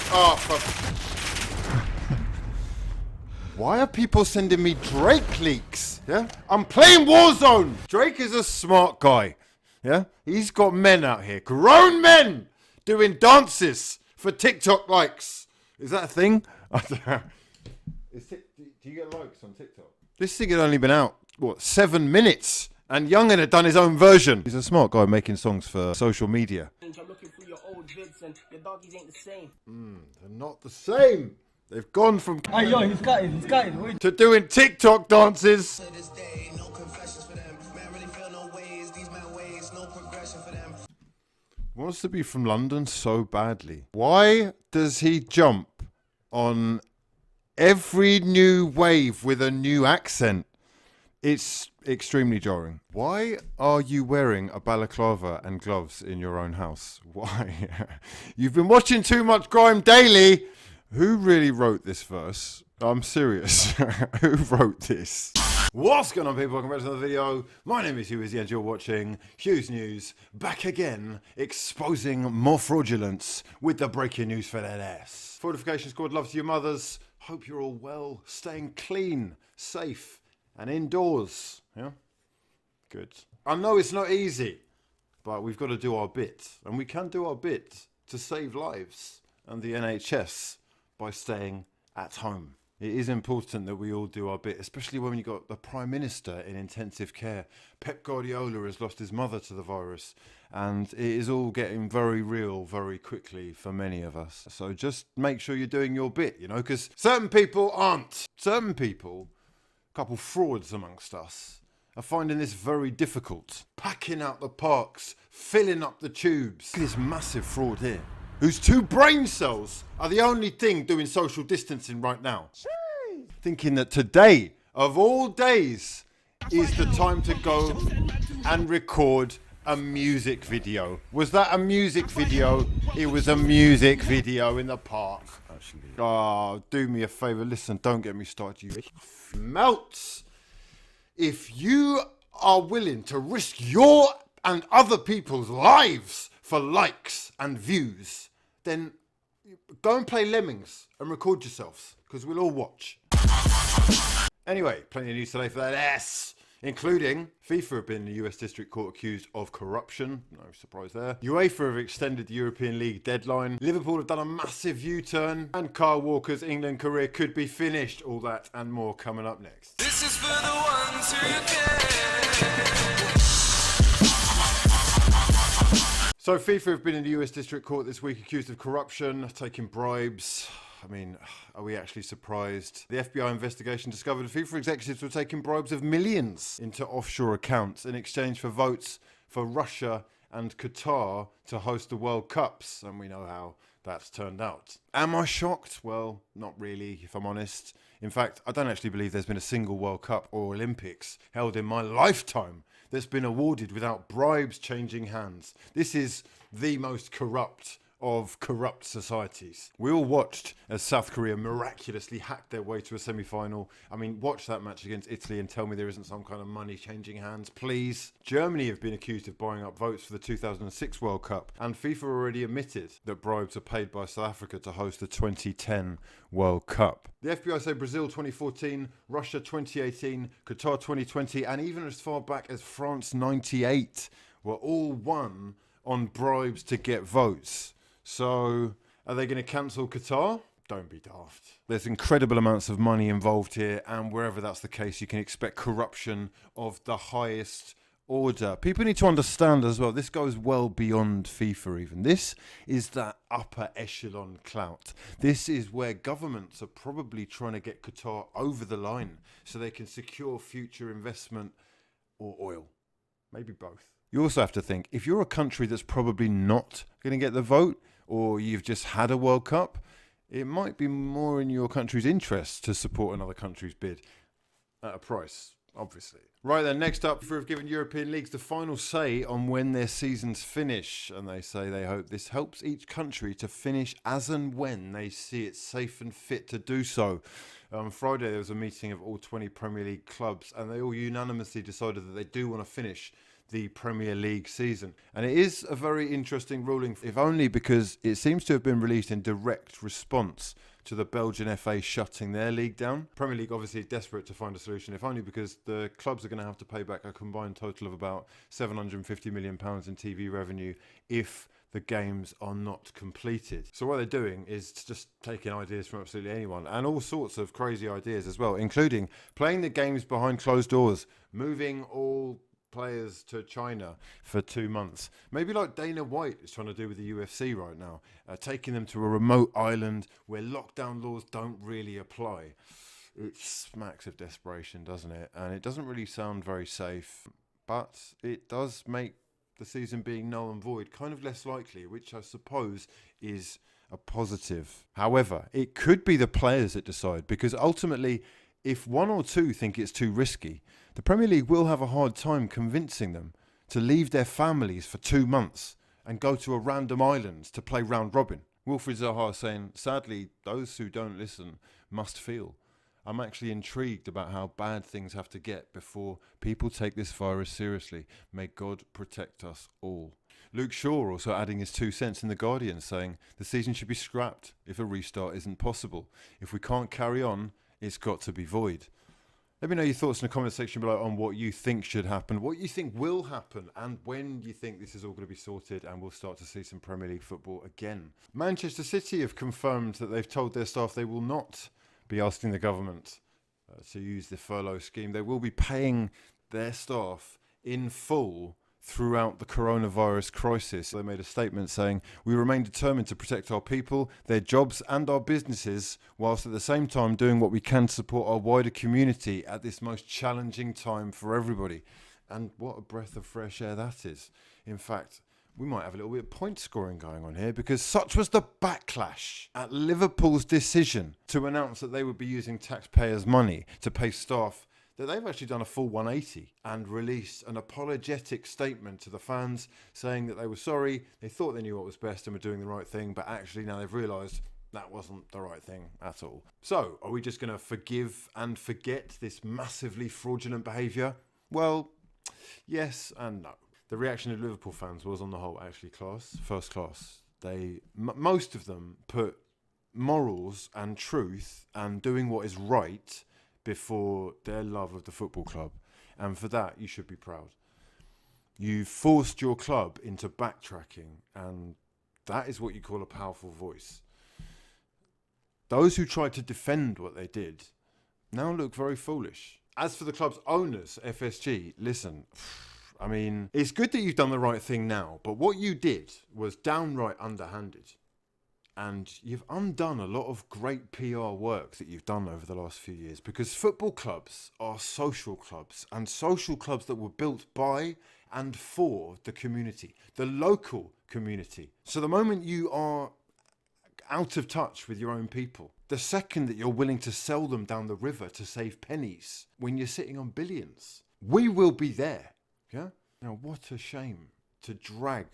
Oh, why are people sending me Drake leaks? Yeah, I'm playing Warzone. Drake is a smart guy. Yeah, he's got men out here, grown men, doing dances for TikTok likes. Is that a thing? I don't know. Do you get likes on TikTok? This thing had only been out, 7 minutes? And Youngin had done his own version. He's a smart guy making songs for social media. I'm looking through your old vids and your doggies ain't the same. They're not the same. They've gone from Hey, yo, he's cutting. to doing TikTok dances. To this day, no confessions for them. Man, really feel no ways. These man ways, no progression for them. Wants to be from London so badly. Why does he jump on every new wave with a new accent? It's extremely jarring. Why are you wearing a balaclava and gloves in your own house? Why? You've been watching too much Grime Daily. Who really wrote this verse? I'm serious. Who wrote this? What's going on, people? Welcome back to another video. My name is hughwizzy and you're watching Hugh's News. Back again, exposing more fraudulence with the breaking news for that ass. Fortification squad, love to your mothers. Hope you're all well, staying clean, safe, and indoors. Yeah? Good. I know it's not easy, but we've got to do our bit. And we can do our bit to save lives and the NHS by staying at home. It is important that we all do our bit, especially when you've got the Prime Minister in intensive care. Pep Guardiola has lost his mother to the virus, and it is all getting very real very quickly for many of us. So just make sure you're doing your bit, you know, because certain people aren't. Certain people, a couple frauds amongst us, are finding this very difficult. Packing out the parks, filling up the tubes. Look at this massive fraud here, whose 2 brain cells are the only thing doing social distancing right now. Jeez. Thinking that today, of all days, is the time to go and record a music video. Was that a music video? It was a music video in the park. Actually. Oh, do me a favour. Listen, don't get me started, you melts. If you are willing to risk your and other people's lives for likes and views, then go and play Lemmings and record yourselves, because we'll all watch. Anyway, plenty of news today for that ass, including FIFA have been in the US District Court accused of corruption. No surprise there. UEFA have extended the European League deadline. Liverpool have done a massive U-turn. And Kyle Walker's England career could be finished. All that and more coming up next. This is for the ones who care. So FIFA have been in the US District Court this week accused of corruption, taking bribes. I mean, are we actually surprised? The FBI investigation discovered FIFA executives were taking bribes of millions into offshore accounts in exchange for votes for Russia and Qatar to host the World Cups. And we know how that's turned out. Am I shocked? Well, not really, if I'm honest. In fact, I don't actually believe there's been a single World Cup or Olympics held in my lifetime that's been awarded without bribes changing hands. This is the most corrupt of corrupt societies. We all watched as South Korea miraculously hacked their way to a semi-final. I mean, watch that match against Italy and tell me there isn't some kind of money changing hands, please. Germany have been accused of buying up votes for the 2006 World Cup, and FIFA already admitted that bribes are paid by South Africa to host the 2010 World Cup. The FBI say Brazil 2014, Russia 2018, Qatar 2020, and even as far back as France 98 were all won on bribes to get votes. So, are they going to cancel Qatar? Don't be daft. There's incredible amounts of money involved here, and wherever that's the case, you can expect corruption of the highest order. People need to understand as well, this goes well beyond FIFA even. This is that upper echelon clout. This is where governments are probably trying to get Qatar over the line so they can secure future investment or oil. Maybe both. You also have to think, if you're a country that's probably not going to get the vote, or you've just had a World Cup, it might be more in your country's interest to support another country's bid at a price, obviously. Right then, next up, FIFA have given European leagues the final say on when their seasons finish, and they say they hope this helps each country to finish as and when they see it safe and fit to do so. On Friday, there was a meeting of all 20 Premier League clubs, and they all unanimously decided that they do want to finish the Premier League season. And it is a very interesting ruling, if only because it seems to have been released in direct response to the Belgian FA shutting their league down. Premier League obviously is desperate to find a solution, if only because the clubs are going to have to pay back a combined total of about £750 million in TV revenue if the games are not completed. So what they're doing is just taking ideas from absolutely anyone, and all sorts of crazy ideas as well, including playing the games behind closed doors, moving all players to China for 2 months. Maybe like Dana White is trying to do with the UFC right now, taking them to a remote island where lockdown laws don't really apply. It smacks of desperation, doesn't it? And it doesn't really sound very safe, but it does make the season being null and void kind of less likely, which I suppose is a positive. However, it could be the players that decide, because ultimately, if one or two think it's too risky, the Premier League will have a hard time convincing them to leave their families for 2 months and go to a random island to play round robin. Wilfried Zaha saying, sadly, those who don't listen must feel. I'm actually intrigued about how bad things have to get before people take this virus seriously. May God protect us all. Luke Shaw also adding his 2 cents in The Guardian, saying the season should be scrapped if a restart isn't possible. If we can't carry on, it's got to be void. Let me know your thoughts in the comment section below on what you think should happen, what you think will happen, and when you think this is all going to be sorted and we'll start to see some Premier League football again. Manchester City have confirmed that they've told their staff they will not be asking the government to use the furlough scheme. They will be paying their staff in full throughout the coronavirus crisis. They made a statement saying, we remain determined to protect our people, their jobs and our businesses, whilst at the same time doing what we can to support our wider community at this most challenging time for everybody. And what a breath of fresh air that is. In fact, we might have a little bit of point scoring going on here, because such was the backlash at Liverpool's decision to announce that they would be using taxpayers' money to pay staff that they've actually done a full 180 and released an apologetic statement to the fans saying that they were sorry, they thought they knew what was best and were doing the right thing, but actually now they've realised that wasn't the right thing at all. So, are we just going to forgive and forget this massively fraudulent behaviour? Well, yes and no. The reaction of Liverpool fans was, on the whole, actually first class. Most of them put morals and truth and doing what is right before their love of the football club. And for that, you should be proud. You forced your club into backtracking, and that is what you call a powerful voice. Those who tried to defend what they did now look very foolish. As for the club's owners, FSG, listen, I mean, it's good that you've done the right thing now, but what you did was downright underhanded. And you've undone a lot of great PR work that you've done over the last few years, because football clubs are social clubs, and social clubs that were built by and for the community, the local community. So the moment you are out of touch with your own people, the second that you're willing to sell them down the river to save pennies when you're sitting on billions, we will be there. Yeah? Now, what a shame to drag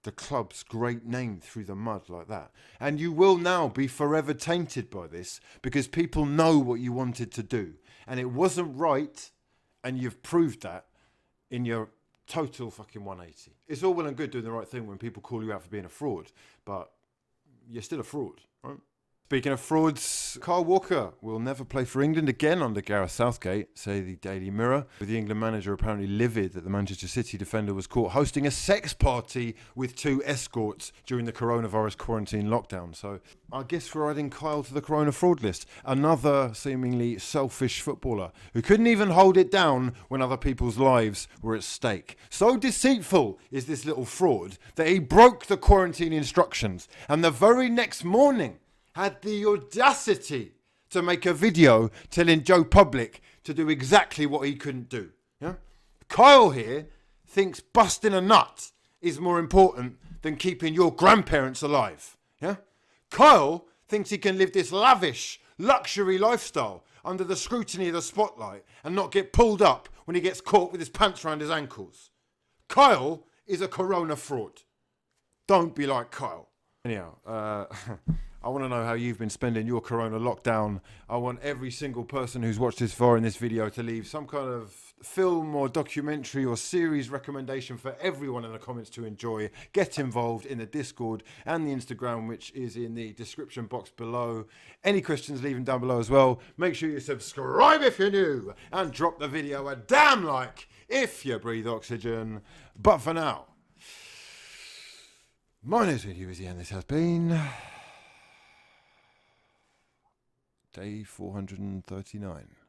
the club's great name through the mud like that. And you will now be forever tainted by this, because people know what you wanted to do. And it wasn't right, and you've proved that in your total fucking 180. It's all well and good doing the right thing when people call you out for being a fraud, but you're still a fraud, right? Speaking of frauds, Kyle Walker will never play for England again under Gareth Southgate, say the Daily Mirror, with the England manager apparently livid that the Manchester City defender was caught hosting a sex party with 2 escorts during the coronavirus quarantine lockdown. So I guess we're adding Kyle to the corona fraud list. Another seemingly selfish footballer who couldn't even hold it down when other people's lives were at stake. So deceitful is this little fraud that he broke the quarantine instructions, and the very next morning had the audacity to make a video telling Joe Public to do exactly what he couldn't do. Yeah? Kyle here thinks busting a nut is more important than keeping your grandparents alive. Yeah? Kyle thinks he can live this lavish luxury lifestyle under the scrutiny of the spotlight and not get pulled up when he gets caught with his pants around his ankles. Kyle is a corona fraud. Don't be like Kyle. Anyhow, I want to know how you've been spending your Corona lockdown. I want every single person who's watched this far in this video to leave some kind of film or documentary or series recommendation for everyone in the comments to enjoy. Get involved in the Discord and the Instagram, which is in the description box below. Any questions, leave them down below as well. Make sure you subscribe if you're new and drop the video a damn like if you breathe oxygen. But for now, my name is hughwizzy and this has been day 439.